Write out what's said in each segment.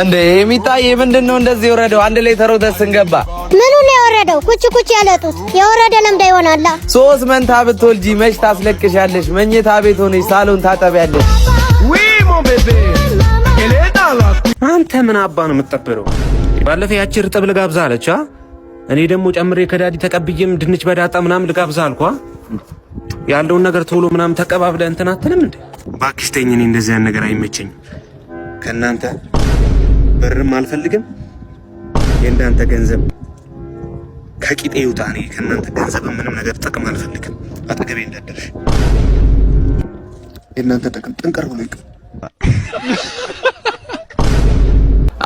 እንዴ ሚጣዬ ምንድነው እንደዚህ የወረደው? አንድ ላይ ተሮተስ እንገባ። ምኑ ነው የወረደው? ኩች ያለጡት የወረደ ለምዳ ይሆናል። ሶስት መንታ ብትወልጂ መች ታስለቅሻለሽ? መኝታ ቤት ሆነሽ ሳሎን ታጠቢያለሽ። አንተ ምን አባ ነው የምትጠብረው? ባለፈው ያቺ እርጥብ ልጋብዛ አለች። እኔ ደግሞ ጨምሬ ከዳዲ ተቀብዬም ድንች በዳጣ ምናምን ልጋብዛ አልኳ። ያለውን ነገር ቶሎ ምናምን ተቀባብለህ እንትን አትልም እንዴ? እባክሽ ተይኝ። እኔ እንደዚህ ያን ነገር አይመቸኝም። ከእናንተ ብርም አልፈልግም። የእናንተ ገንዘብ ከቂጤ ይውጣ። እኔ ከእናንተ ገንዘብ ምንም ነገር ጥቅም አልፈልግም። አጠገቤ እንዳደርሽ። የእናንተ ጥቅም ጥንቀር ብሎ ይቀር።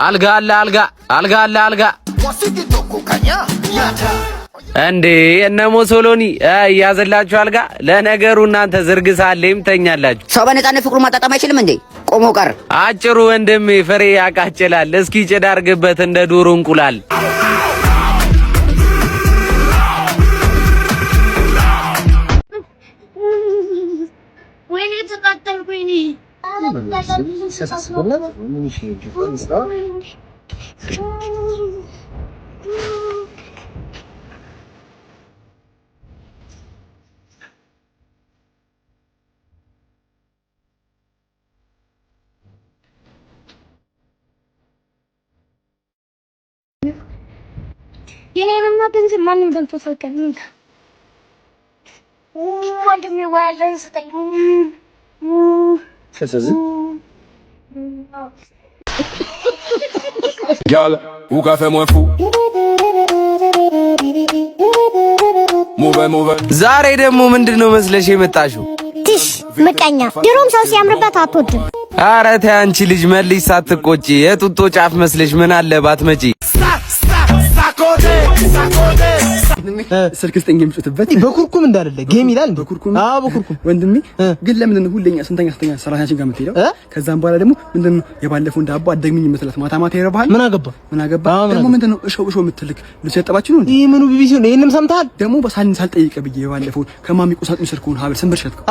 አልጋ አለ አልጋ እንዴ እነ ሞሶሎኒ ያዘላችሁ አልጋ። ለነገሩ እናንተ ዝርግሳ አለይም ተኛላችሁ። ሰው በነፃነት ፍቅሩ ማጣጣም አይችልም እንዴ? ቆሞ ቀር አጭሩ ወንድም ፍሬ ያቃጭላል። እስኪ ጭድ አድርግበት እንደ ዶሮ እንቁላል። ወይኔ ተቃጠልኩኝ። የኔንማ ገንዘብ ማንም በልቶ ሰጠኝ። ወንድሜ ዋለን ሰጠኝ። Girl, who can fait moins fou? Move. ዛሬ ደግሞ ምንድነው መስለሽ የመጣሽው? ትሽ ምቀኛ። ድሮም ሰው ሲያምርበት አትወድም። ኧረ ተይ አንቺ ልጅ መልሽ ሳትቆጪ። የጡጦ ጫፍ መስለሽ ምን አለባት መጪ። ስልክ ስጠኝ የምጽፍበት በኩርኩም እንዳለ ጌም ይላል። በኩርኩም በኩርኩም ወንድሜ ግን ለምን ነው ሁሌኛ ስንተኛ ሰራታችን ጋር የምትሄደው? ከዛም በኋላ ደግሞ ምንድነው የባለፈው እንዳባ አደግምኝ መስለት ማታ ይረባሃል። ምን አገባ ደግሞ ምንድነው እሾ የምትልክ ልጅ ያጠባችሁ ነው እንዴ? ይሄ ምኑ ቢቢሲ ነው? ይሄንም ሰምተሃል? ደግሞ በሳልን ሳልጠይቅ ብዬ የባለፈው ከማሚ ቁሳጥ ምስልኩን ሀብል ስንብር ሸጥኩ።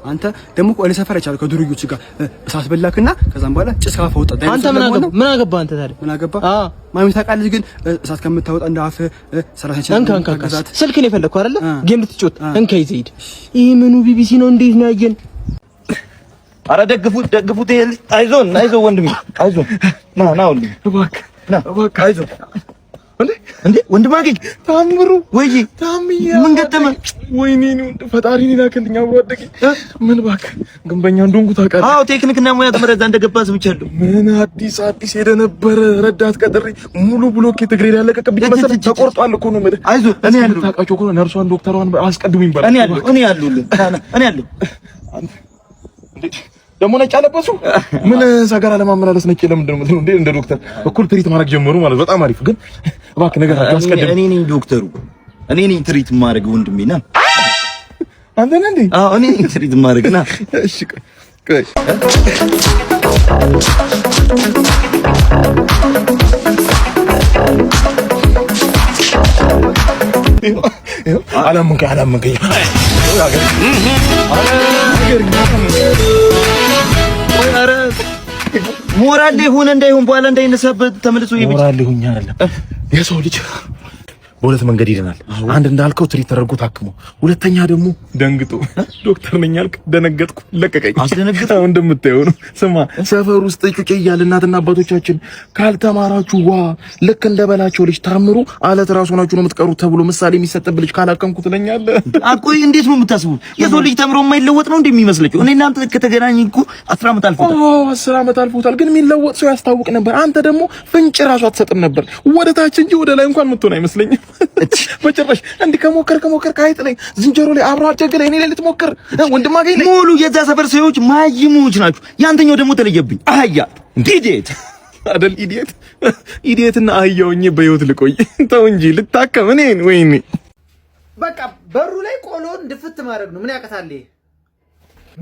አንተ ደግሞ ወደ ሰፈር አይቻል ከዱርዮች ጋር እሳት በላክና ከዛም በኋላ ጭስ ካፋ ወጣ። አንተ ምን አገባ? አንተ ታዲያ ምን አገባ? ማሚ ታውቃለች ግን እሳት ከምታወጣ እንዳፍ ሰራታችን እንካ ስልክ ነው የፈለግከው አይደለ? ጌም ልትጮት እንካ ይዘይድ። ይሄ ምኑ ቢቢሲ ነው? እንዴት ነው ያየን? አረ ደግፉት። አይዞን ወንድሜ አይዞን። ና ወንድሜ እባክህ አይዞን። እንዴ ወንድም አገኝ ታምሩ ወይ ታምያ ምን ገጠመ? ወይኔ ነው ፈጣሪን ይላክልኝ። አብሮ አደገኝ ምን እባክህ ግንበኛ እንደሆንኩ ታውቃለህ? አዎ ቴክኒክና ሙያ ተመረዛ እንደገባ ሰምቻለሁ። ምን አዲስ ሄደ ነበር ረዳት ቀጥሬ ሙሉ ብሎኬት እግሬ ያለቀቀብኝ መሰለህ። ተቆርጧል እኮ ነው ማለት። አይዞህ እኔ ያለሁ ታውቃቸው እኮ ነርሷን ዶክተሯን አስቀድሙኝ ይባላል። እኔ ያለሁልህ እኔ ያለሁ ደግሞ ነጭ አለበሱ። ምን ሰገራ ለማመላለስ ነጭ ለምንድን ነው እንዴ? እንደ ዶክተር እኩል ትሪት ማድረግ ጀመሩ ማለት በጣም አሪፍ። ግን እባክህ ነገር አስቀድም። እኔ ነኝ ዶክተሩ፣ እኔ ነኝ ትሪት ማድረግ። ወንድሜ ና አንተ ነህ እንዴ? አዎ እኔ ነኝ ትሪት ማድረግ። ና እሺ ቆይ አላመንከኝ ሞራል ሆነ እንዳይሆን በኋላ እንዳይነሳበት ተመልሶ ሞራል ሆኛ አይደለም የሰው ልጅ በሁለት መንገድ ይደናል። አንድ እንዳልከው ትሪት ተደርጎ ታክሞ፣ ሁለተኛ ደግሞ ደንግጦ ዶክተር ነኝ አልክ፣ ደነገጥኩ፣ ለቀቀኝ። አስደነግጠው እንደምታየው ነው። ስማ ሰፈር ውስጥ ጩጬ እያለ እናትና አባቶቻችን ካልተማራችሁ ልክ እንደበላቸው ልጅ ታምሩ አለት ራሱ ናችሁ ነው የምትቀሩት ተብሎ ምሳሌ የሚሰጥብህ ልጅ ካላከምኩ ትለኛለህ። አቆይ እንዴት ነው የምታስቡት? የሰው ልጅ ተምሮ የማይለወጥ ነው እንደሚመስላችሁ? እኔ እናንተ ከተገናኘን እኮ 10 ዓመት አልፎታል። 10 ዓመት አልፎታል። ግን የሚለወጥ ሰው ያስታውቅ ነበር። አንተ ደግሞ ፍንጭ ራሱ አትሰጥም ነበር። ወደ ታች እንጂ ወደ ላይ እንኳን የምትሆን አይመስለኝም። በጭራሽ እንዲህ ከሞከር አይጥለኝ። ዝንጀሮ ላይ አብሮ አደገ ላይ እኔ ላይ ልትሞክር ወንድም አገኝ ላይ ሙሉ የዛ ሰፈር ሰዎች ማይሙች ናችሁ። ያንተኛው ደግሞ ተለየብኝ። አህያ ኢዲየት አይደል? ኢዲየትና አህያውኝ በህይወት ልቆይ ተው እንጂ ልታከም እኔን። ወይኔ በቃ በሩ ላይ ቆሎን ድፍት ማድረግ ነው። ምን ያቀታል?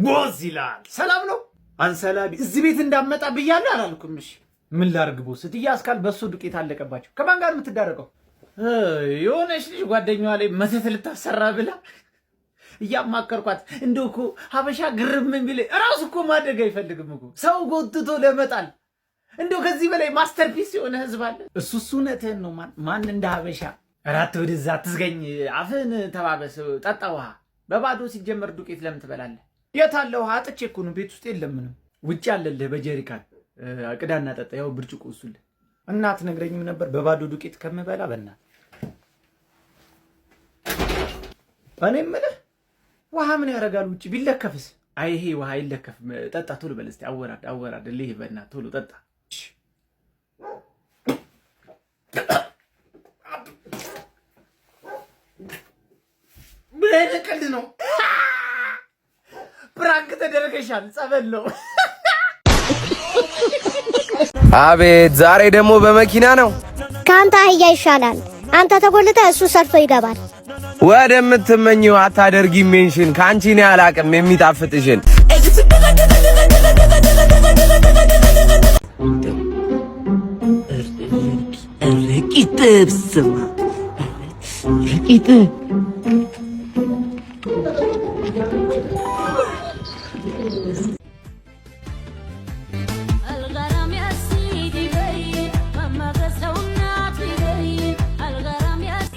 ቦዝ ይላል። ሰላም ነው አንሰላቢ። እዚህ ቤት እንዳመጣ ብያለሁ አላልኩም? እሺ ምን ላርግ ቦስ? እትያስካል በሱ ዱቄት አለቀባቸው። ከማን ጋር የምትዳረቀው? የሆነች ልጅ ጓደኛዋ ላይ መተት ልታሰራ ብላ እያማከርኳት። እንደው እኮ ሀበሻ ግርም ቢል እራሱ እኮ ማደግ አይፈልግም እኮ ሰው ጎትቶ ለመጣል እንደው ከዚህ በላይ ማስተርፒስ የሆነ ህዝብ አለ? እሱስ እውነትህን ነው። ማን እንደ ሀበሻ እራት ወደዛ አትዝገኝ፣ አፍህን ተባበስ፣ ጠጣ ውሃ። በባዶ ሲጀመር ዱቄት ለምን ትበላለህ? የት አለ ውሃ? አጥቼ እኮ ነው፣ ቤት ውስጥ የለም ምንም። ውጭ አለልህ በጀሪካን ቅዳና ጠጣ። ያው ብርጭቆ እሱልህ። እናት ነግረኝም ነበር በባዶ ዱቄት ከምበላ በእናትህ። እኔ የምልህ ውሃ ምን ያደርጋል ውጭ ቢለከፍስ? አይ ይሄ ውሃ አይለከፍም። ጠጣ ቶሎ በል እስኪ። አወራድ ልህ በእናትህ ቶሎ ጠጣ። ምን አይነት ቀልድ ነው? ፕራንክ ተደረገሻል። ጸበል ነው። አቤት ዛሬ ደግሞ በመኪና ነው። ካንተ አህያ ይሻላል። አንተ ተጎልተህ እሱ ሰርቶ ይገባል። ወደምትመኘው አታደርጊ ሜንሽን። ካንቺ ነው ያላቅም የሚጣፍጥሽን።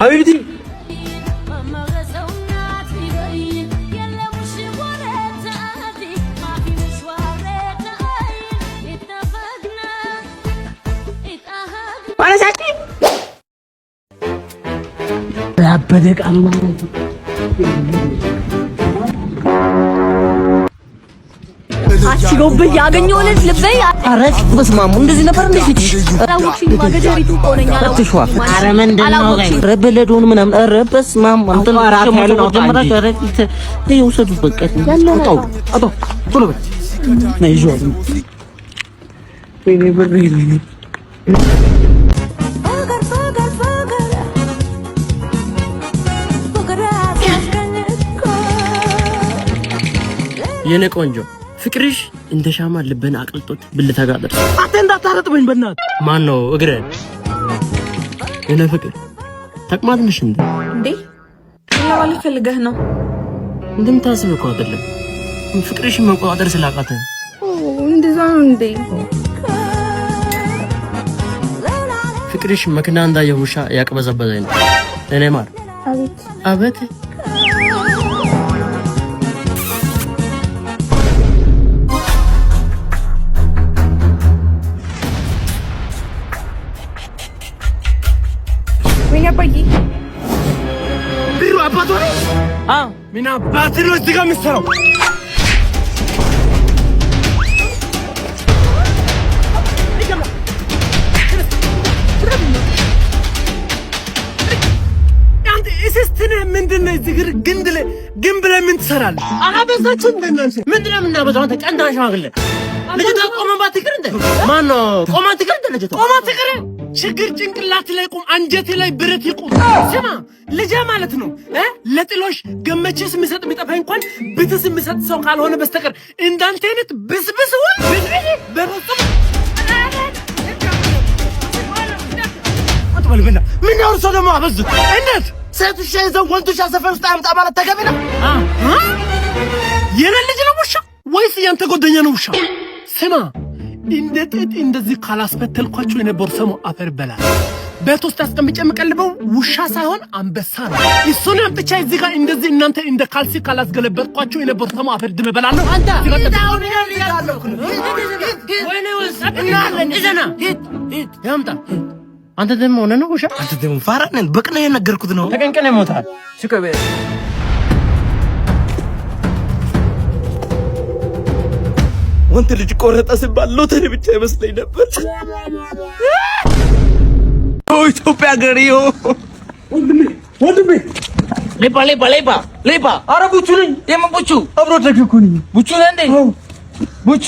ሀቢብቲ ያበደ ቃል ማለት ነው። አሽጎብኝ ያገኘው ልጅ ልበይ አረክ በስማሙ እንደዚህ ነበር እንዴ? ታውቁኝ ማገጃሪቱ ቆነኛ ነው። አረ ምንድነው ጋር ረበለዶን ምናምን አረ በስማሙ አንተን ነው ጀመራ አረክ ይውሰዱ በቃ ያለው አቶ ቶሎ በል ነይ ጆ ወይኔ ብር ይልኝ የኔ ቆንጆ ፍቅርሽ እንደ ሻማ ልብን አቅልጦት ብልታ ጋር ደርሶ አንተ እንዳታረጥበኝ በእናትህ። ማን ነው እግረን? የኔ ፍቅር ተቅማጥንሽ እንዴ? ለዋል ፈልገህ ነው እንደምታስብ እኮ አይደለም። ፍቅርሽን መቆጣጠር ስላቃተ እንደዛ ነው እንዴ? ፍቅርሽ መኪና እንዳየ ውሻ ያቅበዘበዘኝ ነው። እኔ ማር አቤት ቢሩ አባቶ ነው። ሚና ባትሪ እዚህ ጋር የምትሰራው አንተ እስስትን ምንድነው? እዚህ ግንብ ላይ ምን ትሰራለህ? አበዛችሁ እንደናንተ ምንድነው የምናበዛው? አንተ ቀንታ ሽማግሌ ልጅቷ ቆመባ ትቅር እንደ ማን ነው ቆማ ትቅር እንደ ልጅቷ ቆማ ትቅር ችግር ጭንቅላት ላይ ቁም፣ አንጀቴ ላይ ብረት ይቁም። ስማ ልጅ ማለት ነው ለጥሎሽ ገመችስ ምሰጥ ቢጠፋ እንኳን ብትስ ምሰጥ ሰው ካልሆነ በስተቀር እንዳንተ አይነት ብስብስ ወይ በበጣም አጥበልበላ ምን ያወር ሰው ደግሞ አበዝ እንዴት ሴትሽ ይዘው ወንዶች ሰፈር ውስጥ አምጣ ማለት ተገቢ ነው? የኔ ልጅ ነው ውሻ ወይስ ያንተ ጓደኛ ነው ውሻ? ስማ እንደዚህ ካላስፈተልኳችሁ የነበሩ ሰሞ አፈር በላ ቤት ውስጥ አስቀምጬ የምቀልበው ውሻ ሳይሆን አንበሳ ነው። እሱን አምጥቼ እዚህ ጋር እንደዚህ እናንተ እንደ ካልሲ ካላስገለበጥኳችሁ የነበሩ ሰሞ አፈር ድም በላለሁ። አንተ ይዳውን ያለው ወይኔ ወሰብና ለእንደና ሂድ ያምጣ። አንተ ደግሞ ሆነ ነው ውሻ። አንተ ደግሞ ፋራ ነን። በቅና የነገርኩት ነው። ተቀንቀን ይሞታል። ሽከበ ወንት ልጅ ቆረጠ ሲባል ሎተሪ ብቻ ይመስለኝ ነበር። ኢትዮጵያ ገሪዮ ወንድሜ ሌባ ኧረ ቡቹ ነኝ። የምን ቡቹ? አብሮ ተከኩኝ ቡቹ ነህ እንዴ? ቡቹ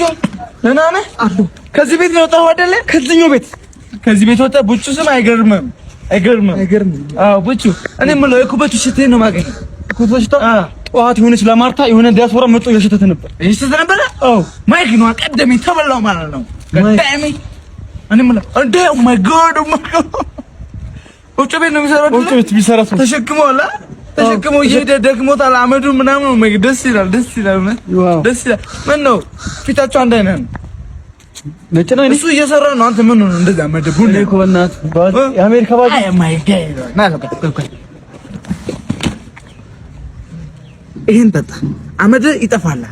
ደህና ነህ? ከዚህ ቤት ነው የወጣኸው አይደለ? ከዚህኛው ቤት ከዚህ ቤት ወጣ። ቡቹ ስም አይገርምም? አዎ ቡቹ። እኔ የምለው የኩበቱ ሽቴን ነው የማገኝ። ኩበቱ ጠዋት የሆነች ለማርታ የሆነ ዲያስፖራ መጥቶ እየሸተተ ነበር። አዎ ማይክ ነው አቀደመኝ። ተበላው ማለት ነው። ቀደመኝ። እኔ የምለው እንዴ ኦ ማይ ጋድ ውጭ ቤት ነው የሚሰራው። ውጭ ቤት ቢሰራ ተሸክሞ እየሄደ ደግሞታል። አመዱ ምናምን ደስ ይላል። ምን ነው ፊታቸው አንድ አይነት ነው። ነጭ ነው እሱ እየሰራ ነው። አንተ ምን ነው እንደዛ አመደ ቡና እኮ በእናትህ የአሜሪካ ባጅ አይ ማይ ጋድ ና ለቀቅ ይሄን ጠጣ አመደ ይጠፋል።